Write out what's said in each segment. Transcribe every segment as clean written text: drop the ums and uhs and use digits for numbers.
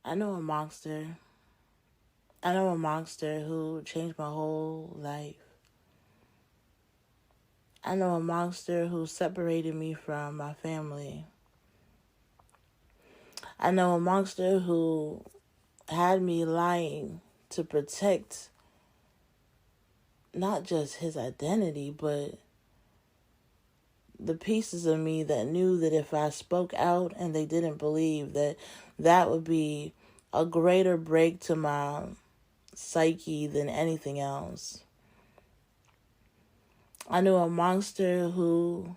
I know a monster. I know a monster who changed my whole life. I know a monster who separated me from my family. I know a monster who had me lying to protect not just his identity, but the pieces of me that knew that if I spoke out and they didn't believe, that that would be a greater break to my psyche than anything else. I knew a monster who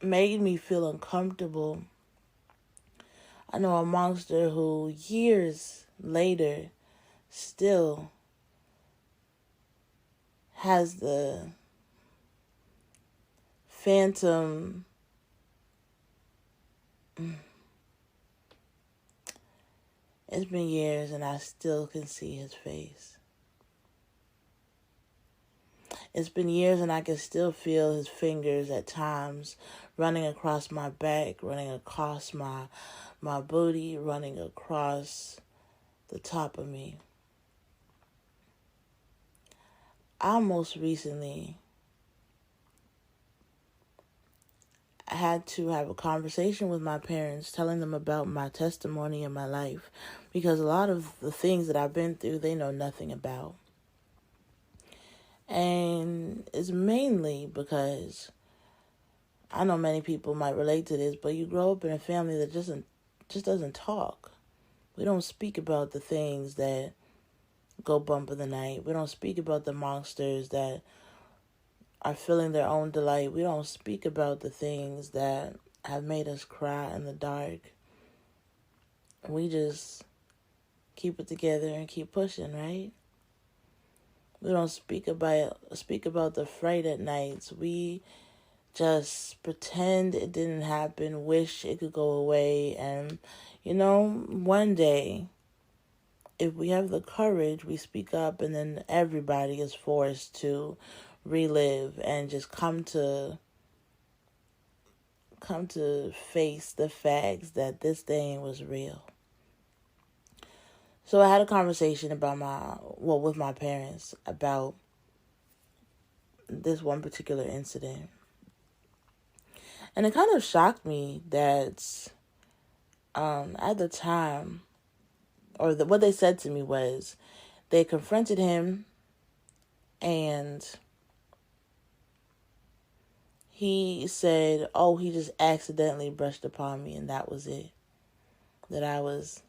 made me feel uncomfortable. I know a monster who years later still has the phantom. It's been years and I still can see his face. It's been years and I can still feel his fingers at times running across my back, running across my booty, running across the top of me. I most recently had to have a conversation with my parents, telling them about my testimony in my life, because a lot of the things that I've been through, they know nothing about. And it's mainly because I know many people might relate to this, but you grow up in a family that just doesn't talk. We don't speak about the things that go bump in the night. We don't speak about the monsters that are feeling their own delight. We don't speak about the things that have made us cry in the dark. We just keep it together and keep pushing, right? We don't speak about the fright at nights. We just pretend it didn't happen, wish it could go away, and one day, if we have the courage, we speak up, and then everybody is forced to relive and just come to face the facts that this thing was real. So I had a conversation with my parents about this one particular incident. And it kind of shocked me that at the time, what they said to me was, they confronted him and he said, oh, he just accidentally brushed upon me and that was it. That I was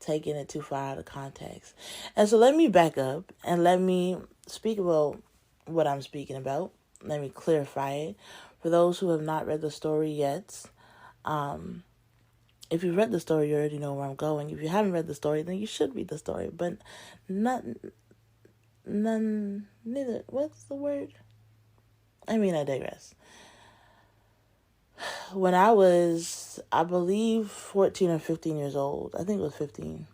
taking it too far out of context. And so let me back up and let me speak about what I'm speaking about. Let me clarify it. For those who have not read the story yet, if you've read the story, you already know where I'm going. If you haven't read the story, then you should read the story. But neither. What's the word? I digress. When I was, I believe, 14 or 15 years old, I think it was 15.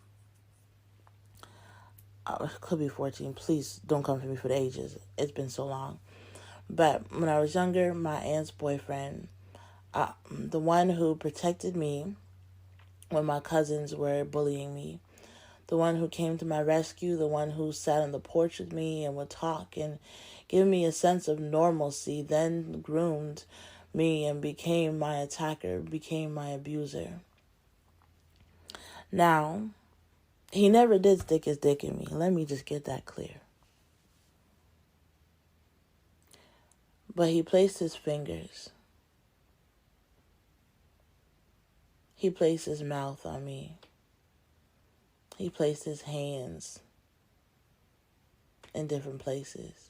It could be 14. Please don't come for me for the ages. It's been so long. But when I was younger, my aunt's boyfriend, the one who protected me when my cousins were bullying me, the one who came to my rescue, the one who sat on the porch with me and would talk and give me a sense of normalcy, then groomed me and became my attacker, became my abuser. Now, he never did stick his dick in me. Let me just get that clear. But he placed his fingers. He placed his mouth on me. He placed his hands in different places.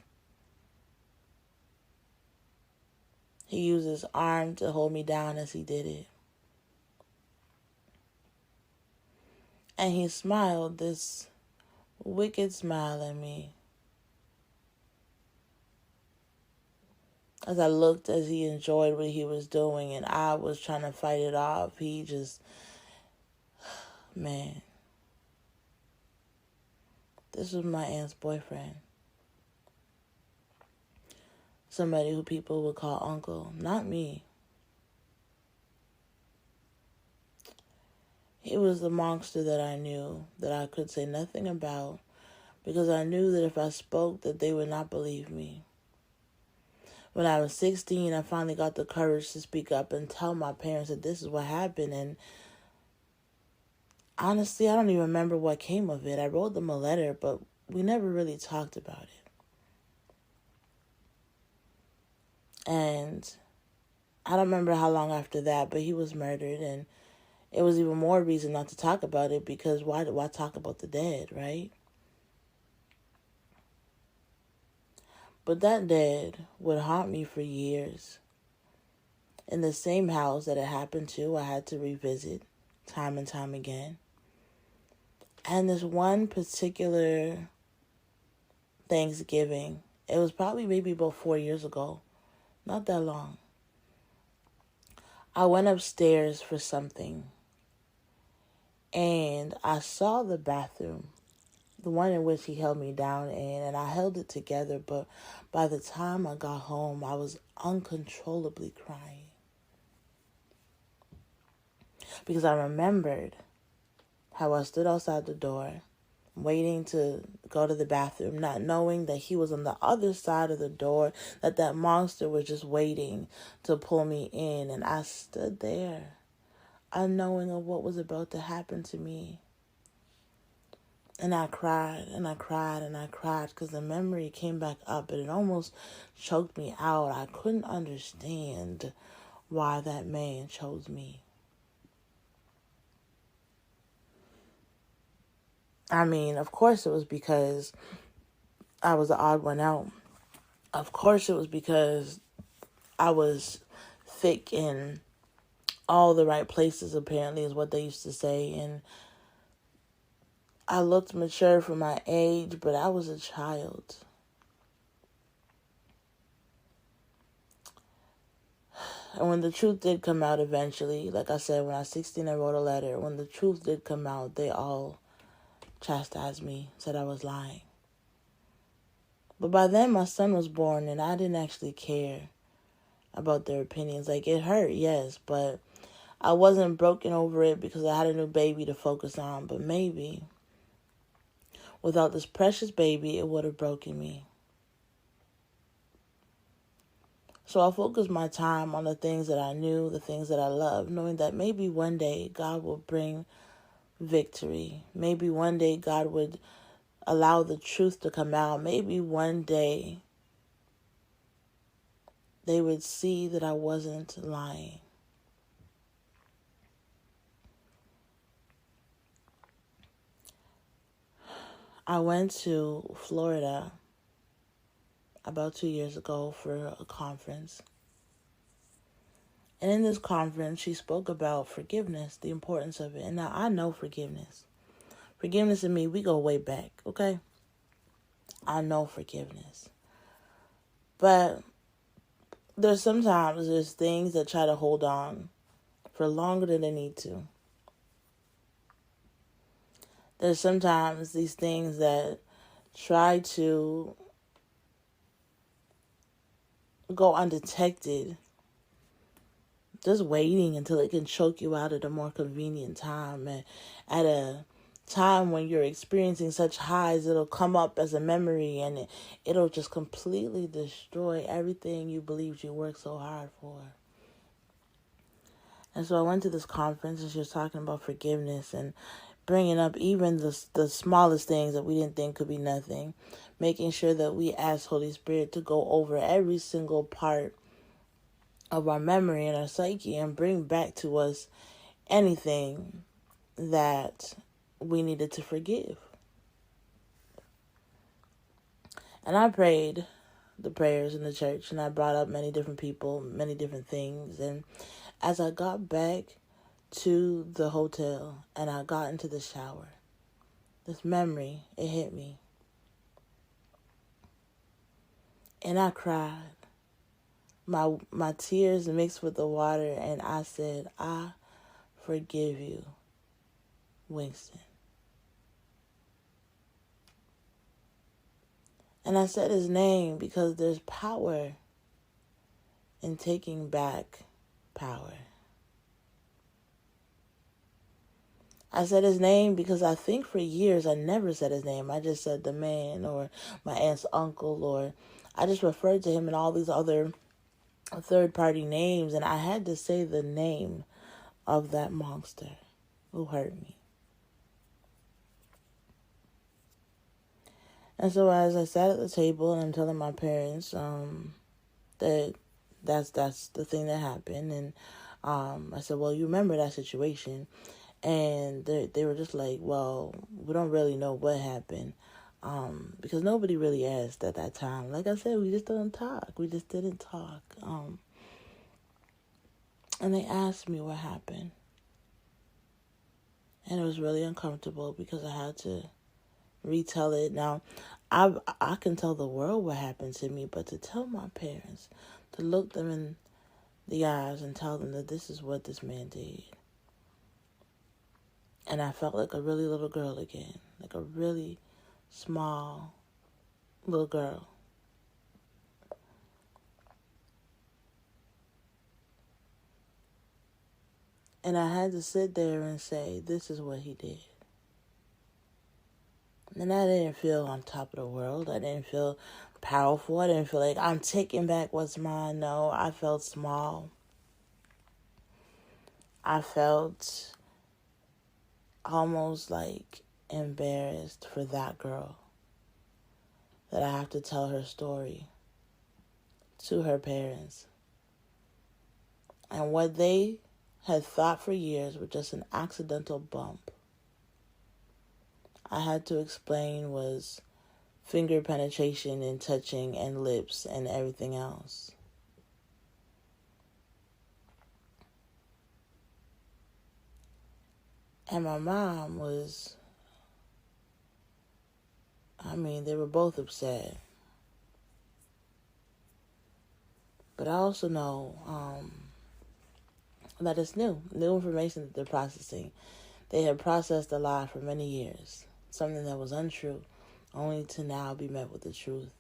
He used his arm to hold me down as he did it. And he smiled this wicked smile at me. As I looked, as he enjoyed what he was doing and I was trying to fight it off, he just, man. This was my aunt's boyfriend. Somebody who people would call uncle, not me. He was the monster that I knew, that I could say nothing about, because I knew that if I spoke, that they would not believe me. When I was 16, I finally got the courage to speak up and tell my parents that this is what happened. And honestly, I don't even remember what came of it. I wrote them a letter, but we never really talked about it. And I don't remember how long after that, but he was murdered, and it was even more reason not to talk about it, because why talk about the dead, right? But that dead would haunt me for years. In the same house that it happened to, I had to revisit time and time again. And this one particular Thanksgiving, it was probably maybe about 4 years ago, not that long. I went upstairs for something, and I saw the bathroom, the one in which he held me down in, and I held it together, but by the time I got home, I was uncontrollably crying. Because I remembered how I stood outside the door, waiting to go to the bathroom, not knowing that he was on the other side of the door, that monster was just waiting to pull me in. And I stood there, unknowing of what was about to happen to me. And I cried, and I cried, and I cried, because the memory came back up, and it almost choked me out. I couldn't understand why that man chose me. I mean, of course it was because I was the odd one out. Of course it was because I was thick in all the right places, apparently, is what they used to say. And I looked mature for my age, but I was a child. And when the truth did come out eventually, like I said, when I was 16, I wrote a letter. When the truth did come out, they all chastised me, said I was lying. But by then, my son was born, and I didn't actually care about their opinions. Like, it hurt, yes, but I wasn't broken over it because I had a new baby to focus on. But maybe without this precious baby, it would have broken me. So I focused my time on the things that I knew, the things that I loved, knowing that maybe one day God will bring victory. Maybe one day God would allow the truth to come out. Maybe one day they would see that I wasn't lying. I went to Florida about 2 years ago for a conference. And in this conference, she spoke about forgiveness, the importance of it. And now I know forgiveness. Forgiveness and me, we go way back, okay? I know forgiveness. But there's things that try to hold on for longer than they need to. There's sometimes these things that try to go undetected, just waiting until it can choke you out at a more convenient time. And at a time when you're experiencing such highs, it'll come up as a memory, and it'll just completely destroy everything you believed you worked so hard for. And so I went to this conference, and she was talking about forgiveness and bringing up even the smallest things that we didn't think could be nothing, making sure that we ask Holy Spirit to go over every single part of our memory and our psyche and bring back to us anything that we needed to forgive. And I prayed the prayers in the church, and I brought up many different people, many different things. And as I got back to the hotel and I got into the shower, this memory, it hit me. And I cried. My tears mixed with the water, and I said, I forgive you, Winston. And I said his name because there's power in taking back power. I said his name because I think for years I never said his name. I just said the man or my aunt's uncle, or I just referred to him in all these other third-party names, and I had to say the name of that monster who hurt me. And so as I sat at the table and I'm telling my parents that that's the thing that happened, and I said, well, you remember that situation? And they were just like, well, we don't really know what happened, because nobody really asked at that time. Like I said, we just didn't talk. We just didn't talk. And they asked me what happened. And it was really uncomfortable because I had to retell it. Now, I can tell the world what happened to me, but to tell my parents, to look them in the eyes and tell them that this is what this man did. And I felt like a really little girl again, like a really small little girl. And I had to sit there and say, this is what he did. And I didn't feel on top of the world. I didn't feel powerful. I didn't feel like I'm taking back what's mine. No, I felt small. I felt almost like embarrassed for that girl, that I have to tell her story to her parents. And what they had thought for years was just an accidental bump, I had to explain was finger penetration and touching and lips and everything else. And my mom was, they were both upset. But I also know that it's new information that they're processing. They had processed a lie for many years, something that was untrue, only to now be met with the truth.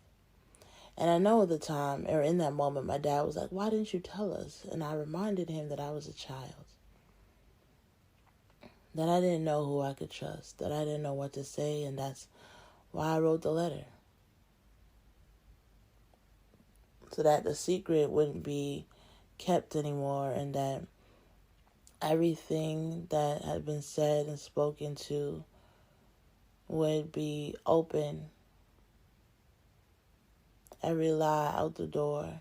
And I know at the time, or in that moment, my dad was like, why didn't you tell us? And I reminded him that I was a child, that I didn't know who I could trust, that I didn't know what to say, and that's why I wrote the letter. So that the secret wouldn't be kept anymore, and that everything that had been said and spoken to would be open. Every lie out the door.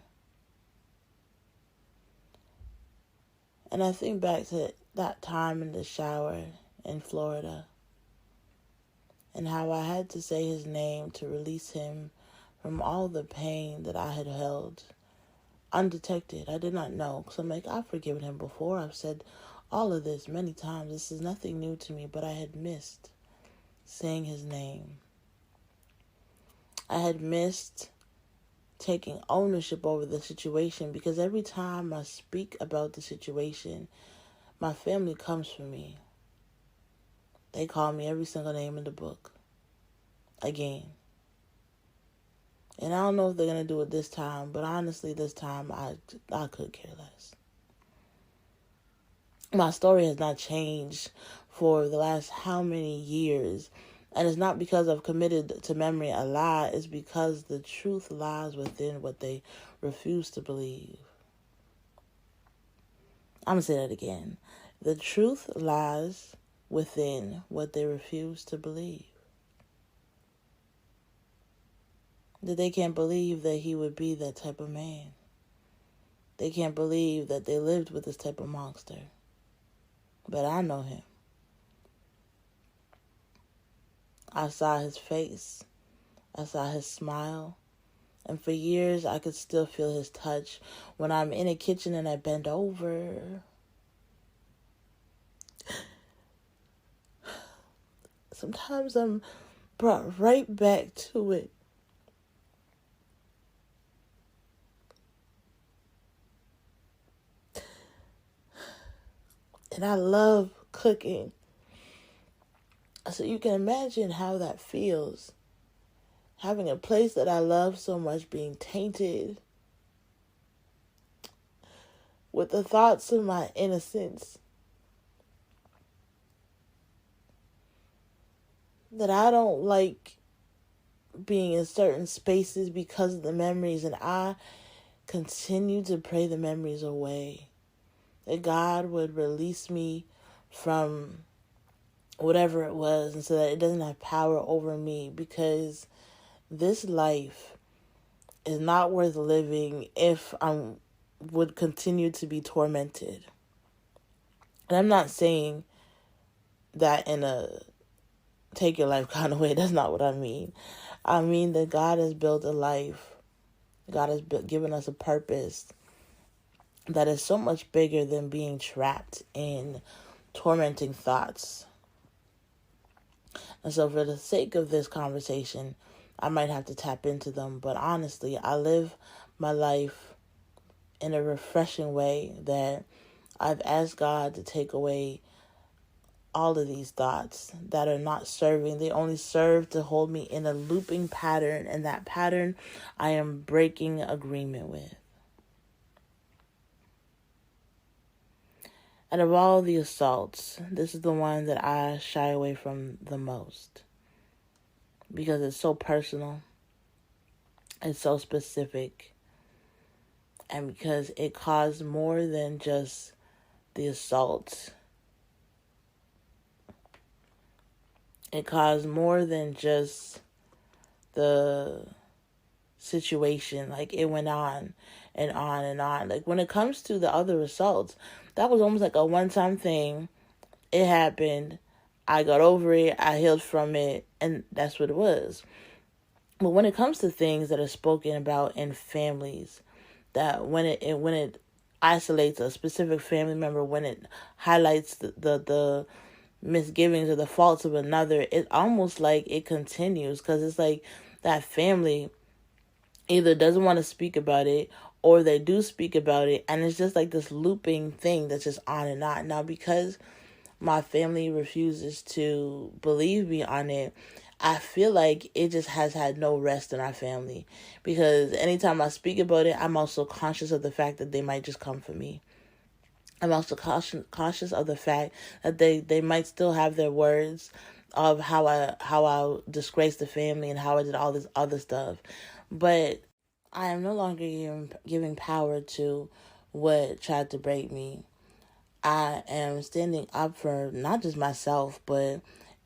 And I think back to that time in the shower in Florida, and how I had to say his name to release him from all the pain that I had held undetected. I did not know, because I'm like, I've forgiven him before. I've said all of this many times. This is nothing new to me, but I had missed saying his name. I had missed taking ownership over the situation, because every time I speak about the situation, my family comes for me. They call me every single name in the book. Again. And I don't know if they're going to do it this time, but honestly, this time I could care less. My story has not changed for the last how many years. And it's not because I've committed to memory a lie. It's because the truth lies within what they refuse to believe. I'm going to say that again. The truth lies within what they refuse to believe. That they can't believe that he would be that type of man. They can't believe that they lived with this type of monster. But I know him. I saw his face. I saw his smile. And for years, I could still feel his touch when I'm in a kitchen and I bend over. Sometimes I'm brought right back to it. And I love cooking. So you can imagine how that feels. Having a place that I love so much being tainted with the thoughts of my innocence. that I don't like being in certain spaces because of the memories, and I continue to pray the memories away. That God would release me from whatever it was, and so that it doesn't have power over me, because this life is not worth living if I would continue to be tormented. And I'm not saying that in a take your life kind of way. That's not what I mean. I mean that God has built a life. God has given us a purpose that is so much bigger than being trapped in tormenting thoughts. And so for the sake of this conversation, I might have to tap into them. But honestly, I live my life in a refreshing way that I've asked God to take away all of these thoughts that are not serving. They only serve to hold me in a looping pattern, and that pattern I am breaking agreement with. Out of all the assaults, this is the one that I shy away from the most, because it's so personal, it's so specific, and because it caused more than just the assault. It caused more than just the situation. Like, it went on and on and on. Like, when it comes to the other assaults, that was almost like a one-time thing. It happened. I got over it. I healed from it. And that's what it was. But when it comes to things that are spoken about in families, that when it isolates a specific family member, when it highlights the misgivings or the faults of another, it's almost like it continues, because it's like that family either doesn't want to speak about it, or they do speak about it, and it's just like this looping thing that's just on and on. Now, because my family refuses to believe me on it, I feel like it just has had no rest in our family, because anytime I speak about it, I'm also conscious of the fact that they might just come for me. I'm also cautious of the fact that they might still have their words of how I disgraced the family and how I did all this other stuff. But I am no longer giving power to what tried to break me. I am standing up for not just myself, but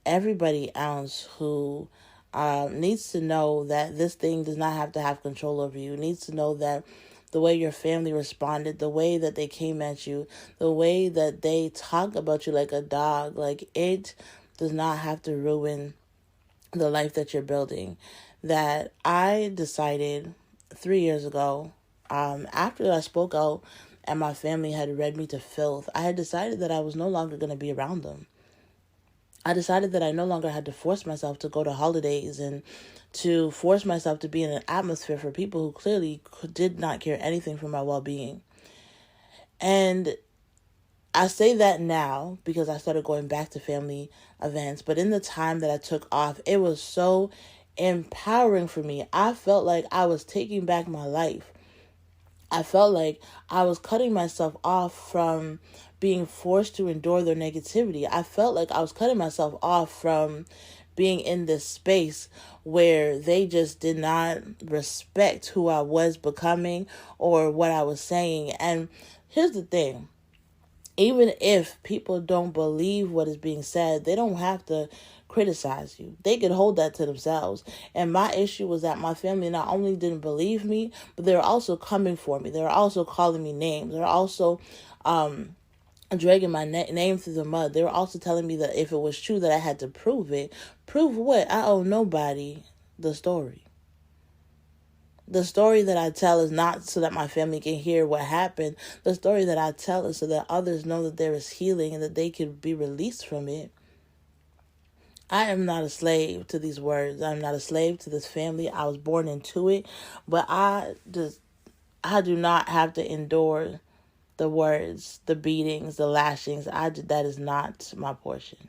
everybody else who needs to know that this thing does not have to have control over you. Needs to know that the way your family responded, the way that they came at you, the way that they talk about you like a dog, like, it does not have to ruin the life that you're building. That I decided 3 years ago, after I spoke out and my family had read me to filth, I had decided that I was no longer going to be around them. I decided that I no longer had to force myself to go to holidays and to force myself to be in an atmosphere for people who clearly did not care anything for my well-being. And I say that now because I started going back to family events. But in the time that I took off, it was so empowering for me. I felt like I was taking back my life. I felt like I was cutting myself off from being forced to endure their negativity. I felt like I was cutting myself off from being in this space where they just did not respect who I was becoming or what I was saying. And here's the thing. Even if people don't believe what is being said, they don't have to criticize you. They could hold that to themselves. And my issue was that my family not only didn't believe me, but they were also coming for me. They were also calling me names. They were also dragging my name through the mud. They were also telling me that if it was true that I had to prove it. Prove what? I owe nobody the story. The story that I tell is not so that my family can hear what happened. The story that I tell is so that others know that there is healing and that they can be released from it. I am not a slave to these words. I'm not a slave to this family. I was born into it. But I do not have to endure the words, the beatings, the lashings. That is not my portion.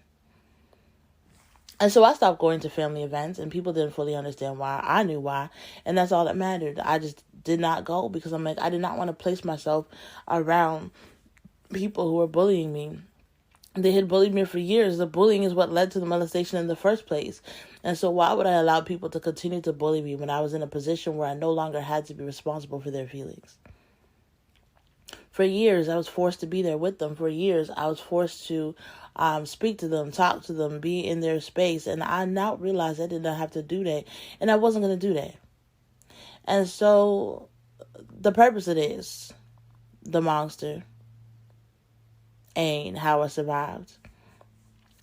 And so I stopped going to family events, and people didn't fully understand why. I knew why, and that's all that mattered. I just did not go because I'm like, I did not want to place myself around people who were bullying me. They had bullied me for years. The bullying is what led to the molestation in the first place. And so why would I allow people to continue to bully me when I was in a position where I no longer had to be responsible for their feelings? For years, I was forced to be there with them. For years, I was forced to speak to them, talk to them, be in their space. And I now realize I did not have to do that. And I wasn't going to do that. And so the purpose of this, the monster, and how I survived.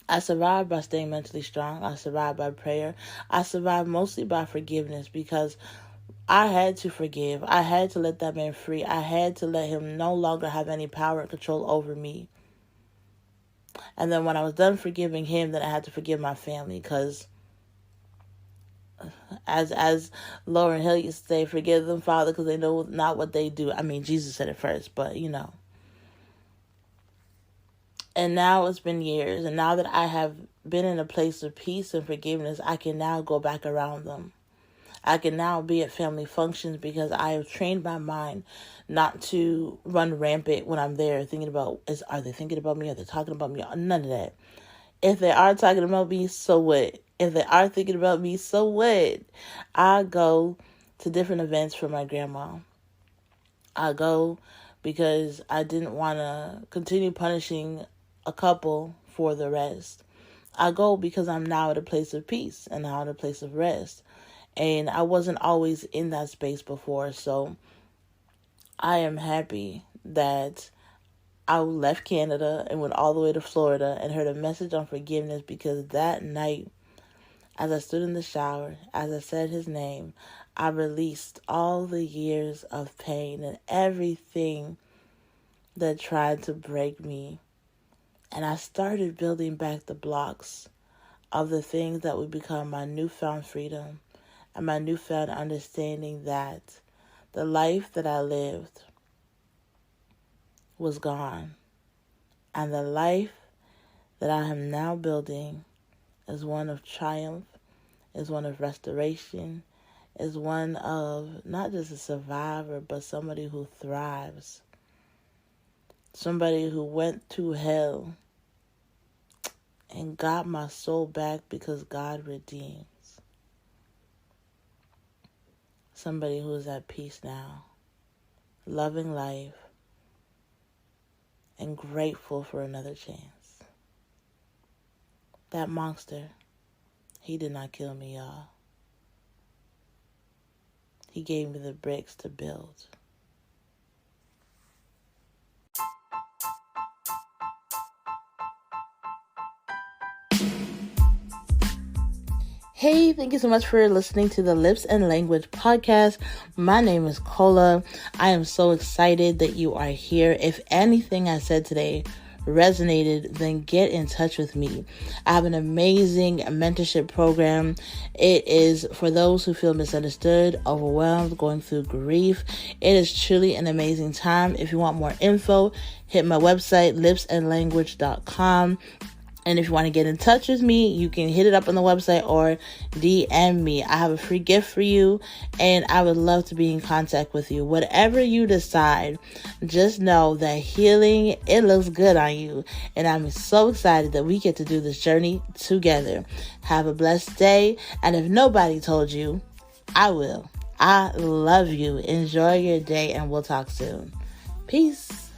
I survived by staying mentally strong. I survived by prayer. I survived mostly by forgiveness, because I had to forgive. I had to let that man free. I had to let him no longer have any power and control over me. And then when I was done forgiving him, then I had to forgive my family, because as Lauryn Hill used to say, forgive them, Father, because they know not what they do. I mean, Jesus said it first, but And now it's been years, and now that I have been in a place of peace and forgiveness, I can now go back around them. I can now be at family functions, because I have trained my mind not to run rampant when I'm there thinking about, are they thinking about me? Are they talking about me? None of that. If they are talking about me, so what? If they are thinking about me, so what? I go to different events for my grandma. I go because I didn't want to continue punishing a couple for the rest. I go because I'm now at a place of peace and now at a place of rest. And I wasn't always in that space before. So I am happy that I left Canada and went all the way to Florida and heard a message on forgiveness, because that night, as I stood in the shower, as I said his name, I released all the years of pain and everything that tried to break me. And I started building back the blocks of the things that would become my newfound freedom and my newfound understanding that the life that I lived was gone. And the life that I am now building is one of triumph, is one of restoration, is one of not just a survivor, but somebody who thrives. Somebody who went to hell and got my soul back because God redeems. Somebody who is at peace now, loving life, and grateful for another chance. That monster, he did not kill me, y'all. He gave me the bricks to build. Hey, thank you so much for listening to the Lips and Language podcast. My name is Cola. I am so excited that you are here. If anything I said today resonated, then get in touch with me. I have an amazing mentorship program. It is for those who feel misunderstood, overwhelmed, going through grief. It is truly an amazing time. If you want more info, hit my website, lipsandlanguage.com. And if you want to get in touch with me, you can hit it up on the website or DM me. I have a free gift for you, and I would love to be in contact with you. Whatever you decide, just know that healing, it looks good on you. And I'm so excited that we get to do this journey together. Have a blessed day. And if nobody told you, I will. I love you. Enjoy your day, and we'll talk soon. Peace.